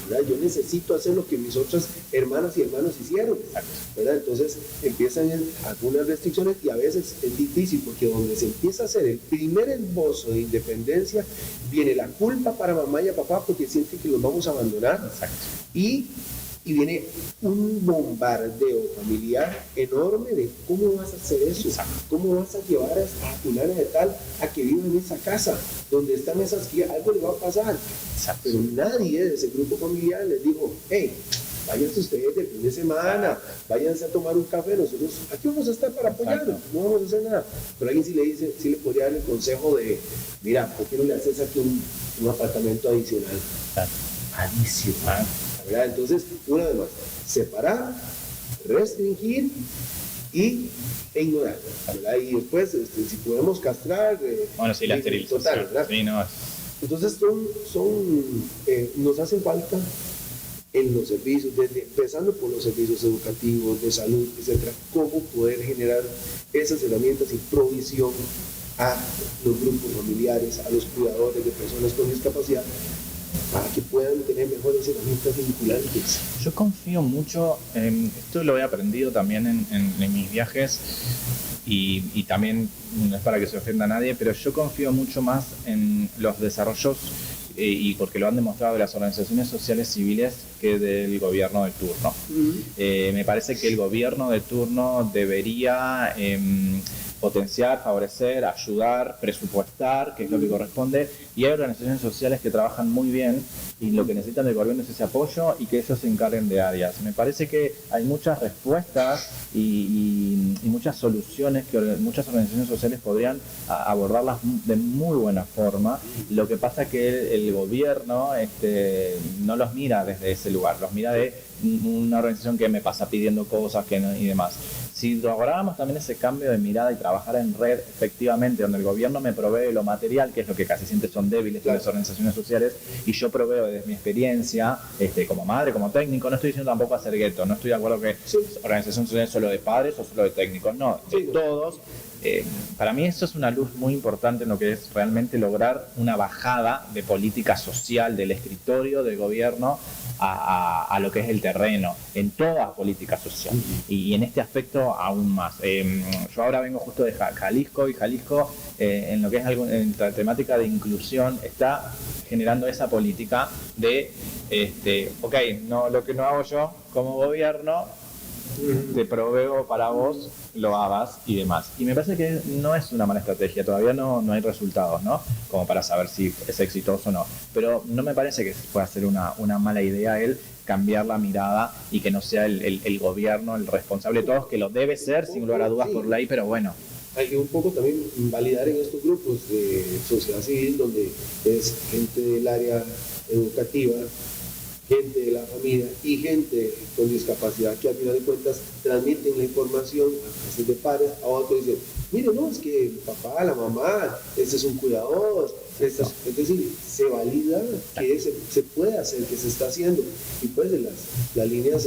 ¿verdad? Yo necesito hacer lo que mis otras hermanas y hermanos hicieron, ¿verdad? Entonces empiezan algunas restricciones y a veces es difícil porque donde se empieza a hacer el primer esbozo de independencia viene la culpa para mamá y papá porque sienten que los vamos a abandonar. Y viene un bombardeo familiar enorme de cómo vas a hacer eso, cómo vas a llevar a fulana de tal a que viva en esa casa, donde están esas que algo le va a pasar. Pero nadie de ese grupo familiar les dijo, hey, váyanse ustedes de fin de semana, váyanse a tomar un café, nosotros aquí vamos a estar para apoyarnos, no vamos a hacer nada. Pero alguien sí le dice, sí le podría dar el consejo de, mira, ¿por qué no le haces aquí un apartamento adicional? Adicional. ¿Verdad? Entonces, una vez más, separar, restringir e ignorar, ¿verdad? Y después, si podemos castrar... bueno, sí, la esterilización. Total, ¿verdad? Sí, no. Entonces, nos hacen falta en los servicios, empezando por los servicios educativos, de salud, etcétera, cómo poder generar esas herramientas y provisión a los grupos familiares, a los cuidadores de personas con discapacidad, para que puedan tener mejores herramientas vinculantes. Yo confío mucho, esto lo he aprendido también en mis viajes y también, no es para que se ofenda a nadie, pero yo confío mucho más en los desarrollos y porque lo han demostrado de las organizaciones sociales civiles que del gobierno de turno. Me parece que el gobierno de turno debería potenciar, favorecer, ayudar, presupuestar, que es lo que corresponde, y hay organizaciones sociales que trabajan muy bien y lo que necesitan del gobierno es ese apoyo y que ellos se encarguen de áreas. Me parece que hay muchas respuestas y muchas soluciones que muchas organizaciones sociales podrían abordarlas de muy buena forma. Lo que pasa es que el gobierno no los mira desde ese lugar, los mira de una organización que me pasa pidiendo cosas y demás. Si lográramos también ese cambio de mirada y trabajar en red efectivamente, donde el gobierno me provee lo material, que es lo que casi siempre son débiles las organizaciones sociales, y yo proveo desde mi experiencia, como madre, como técnico, no estoy diciendo tampoco hacer gueto, no estoy de acuerdo que organizaciones sociales solo de padres o solo de técnicos, no, de todos. Para mí eso es una luz muy importante en lo que es realmente lograr una bajada de política social del escritorio del gobierno a lo que es el terreno, en toda política social y en este aspecto aún más. Yo ahora vengo justo de Jalisco y Jalisco en lo que es en la temática de inclusión está generando esa política de no, lo que no hago yo como gobierno te proveo para vos, lo hagas y demás. Y me parece que no es una mala estrategia, todavía no hay resultados, ¿no? Como para saber si es exitoso o no. Pero no me parece que pueda ser una mala idea el cambiar la mirada y que no sea el gobierno el responsable de todos, que lo debe ser, sin lugar a dudas, por ley, pero bueno. Hay que un poco también validar en estos grupos de sociedad civil, donde es gente del área educativa, gente de la familia y gente con discapacidad que al final de cuentas transmiten la información a veces de padres, a otros dicen, mire, no, es que el papá, la mamá, este es un cuidador, es decir, se valida que se puede hacer, que se está haciendo, y pues de las líneas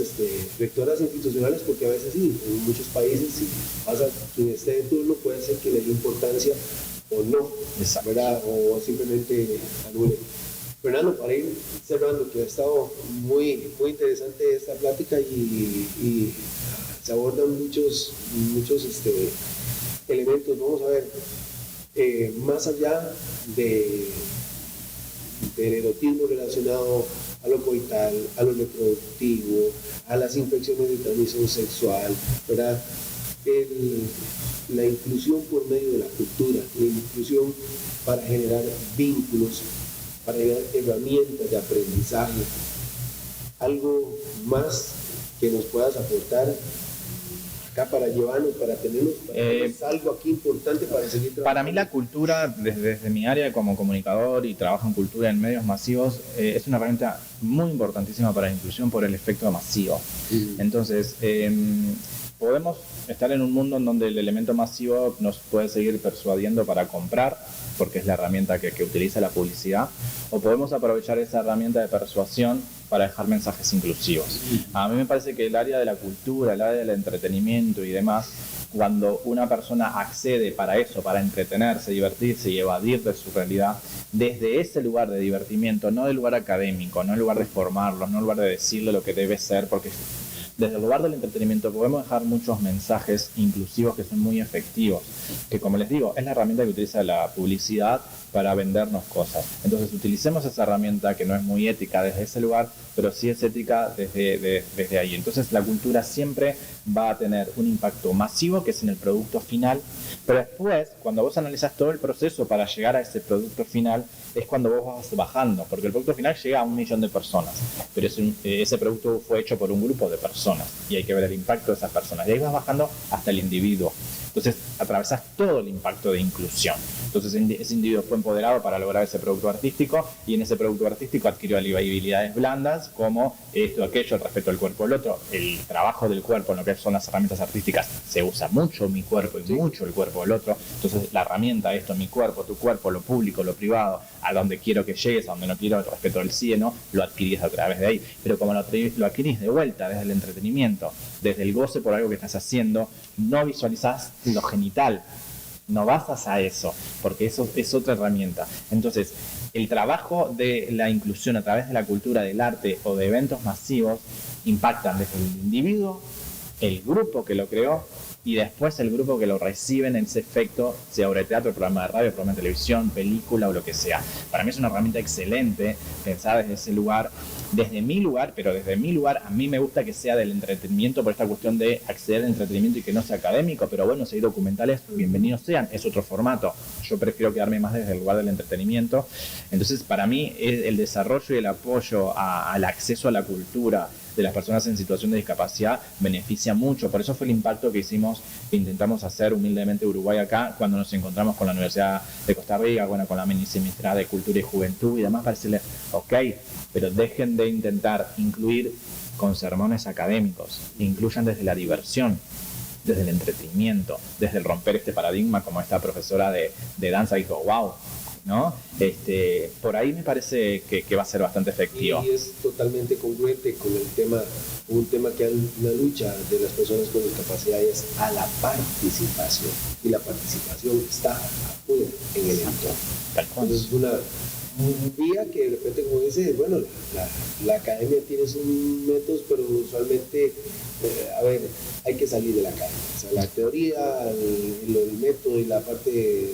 rectoras institucionales, porque a veces sí, en muchos países si pasa quien esté de turno puede ser que le dé importancia o no, ¿verdad? O simplemente anule. Fernando, para ir cerrando, que ha estado muy, muy interesante esta plática y se abordan muchos elementos. Vamos a ver, más allá del erotismo relacionado a lo coital, a lo reproductivo, a las infecciones de transmisión sexual, ¿verdad? La inclusión por medio de la cultura, la inclusión para generar vínculos, para generar herramientas de aprendizaje. Algo más que nos puedas aportar acá para llevarnos, para tenernos, algo aquí importante para seguir trabajando. Para mí la cultura, desde mi área como comunicador y trabajo en cultura en medios masivos, es una herramienta muy importantísima para la inclusión por el efecto masivo. Entonces, podemos estar en un mundo en donde el elemento masivo nos puede seguir persuadiendo para comprar, porque es la herramienta que utiliza la publicidad, o podemos aprovechar esa herramienta de persuasión para dejar mensajes inclusivos. A mí me parece que el área de la cultura, el área del entretenimiento y demás, cuando una persona accede para eso, para entretenerse, divertirse y evadir de su realidad, desde ese lugar de divertimiento, no del lugar académico, no del lugar de formarlo, no del lugar de decirle lo que debe ser, porque desde el lugar del entretenimiento podemos dejar muchos mensajes inclusivos que son muy efectivos, que como les digo, es la herramienta que utiliza la publicidad para vendernos cosas. Entonces utilicemos esa herramienta que no es muy ética desde ese lugar, pero sí es ética desde ahí. Entonces la cultura siempre va a tener un impacto masivo, que es en el producto final, pero después, cuando vos analizás todo el proceso para llegar a ese producto final, es cuando vos vas bajando, porque el producto final llega a 1 millón de personas, pero ese producto fue hecho por un grupo de personas y hay que ver el impacto de esas personas. Y ahí vas bajando hasta el individuo. Entonces atravesás todo el impacto de inclusión. Entonces ese individuo fue empoderado para lograr ese producto artístico y en ese producto artístico adquirió habilidades blandas como esto, aquello, el respeto al cuerpo del otro, el trabajo del cuerpo en lo que son las herramientas artísticas. Se usa mucho mi cuerpo y mucho el cuerpo del otro. Entonces la herramienta, esto, mi cuerpo, tu cuerpo, lo público, lo privado, a donde quiero que llegues, a donde no quiero, el respeto del sí, ¿no? Lo adquirís a través de ahí. Pero como lo adquirís de vuelta desde el entretenimiento, desde el goce por algo que estás haciendo, no visualizás lo genital, no basas a eso, porque eso es otra herramienta. Entonces, el trabajo de la inclusión a través de la cultura, del arte o de eventos masivos impactan desde el individuo, el grupo que lo creó y después el grupo que lo recibe en ese efecto, sea obra de teatro, programa de radio, programa de televisión, película o lo que sea. Para mí es una herramienta excelente pensar desde ese lugar, desde mi lugar, pero desde mi lugar a mí me gusta que sea del entretenimiento por esta cuestión de acceder al entretenimiento y que no sea académico, pero bueno, si hay documentales, bienvenidos sean, es otro formato. Yo prefiero quedarme más desde el lugar del entretenimiento. Entonces, para mí, el desarrollo y el apoyo al acceso a la cultura de las personas en situación de discapacidad beneficia mucho. Por eso fue el impacto que hicimos, que intentamos hacer humildemente Uruguay acá, cuando nos encontramos con la Universidad de Costa Rica, bueno, con la Ministra de Cultura y Juventud y demás, para decirle, ok, pero dejen de intentar incluir con sermones académicos, incluyan desde la diversión, desde el entretenimiento, desde el romper este paradigma, como esta profesora de danza dijo, wow, ¿no? Por ahí me parece que va a ser bastante efectivo. Y es totalmente congruente con el tema, un tema que hay una lucha de las personas con discapacidad es a la participación. Y la participación está afuera en el entorno. Entonces es una vía que de repente, como dice, bueno, la academia tiene sus métodos, pero usualmente, hay que salir de la academia. O sea, la teoría, el método y la parte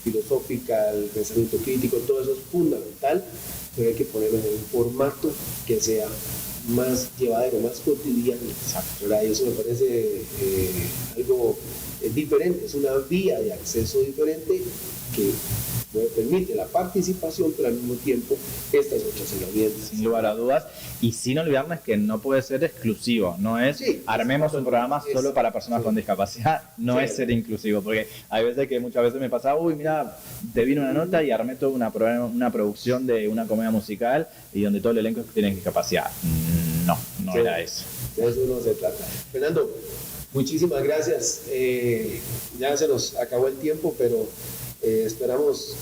filosófica, el pensamiento crítico, todo eso es fundamental, pero hay que ponerlo en un formato que sea más llevadero, más cotidiano. ¿Verdad? Y eso me parece algo diferente, es una vía de acceso diferente que permite la participación, pero al mismo tiempo estas otras herramientas. Sin lugar a dudas, y sin olvidarnos que no puede ser exclusivo, no es armemos un programa solo para personas con discapacidad, no es ser inclusivo, porque hay veces que muchas veces me pasa, uy, mira, te vino una nota y armé toda una producción de una comedia musical y donde todo el elenco tiene discapacidad. No era eso. De eso no se trata. Fernando, muchísimas gracias. Ya se nos acabó el tiempo, pero esperamos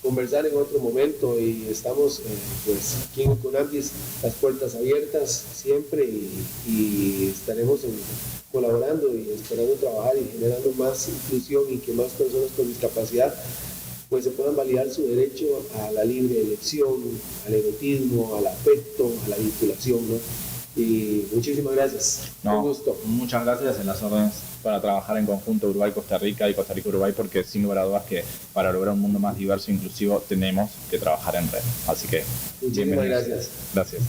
conversar en otro momento y estamos pues aquí en Uconambis, las puertas abiertas siempre y estaremos colaborando y esperando trabajar y generando más inclusión y que más personas con discapacidad pues se puedan validar su derecho a la libre elección, al erotismo, al afecto, a la vinculación, ¿no? Y muchísimas gracias. Un gusto. Muchas gracias, en las órdenes para trabajar en conjunto Uruguay-Costa Rica y Costa Rica-Uruguay, porque sin lugar a dudas que para lograr un mundo más diverso e inclusivo tenemos que trabajar en red. Así que, muchísimas gracias. Gracias.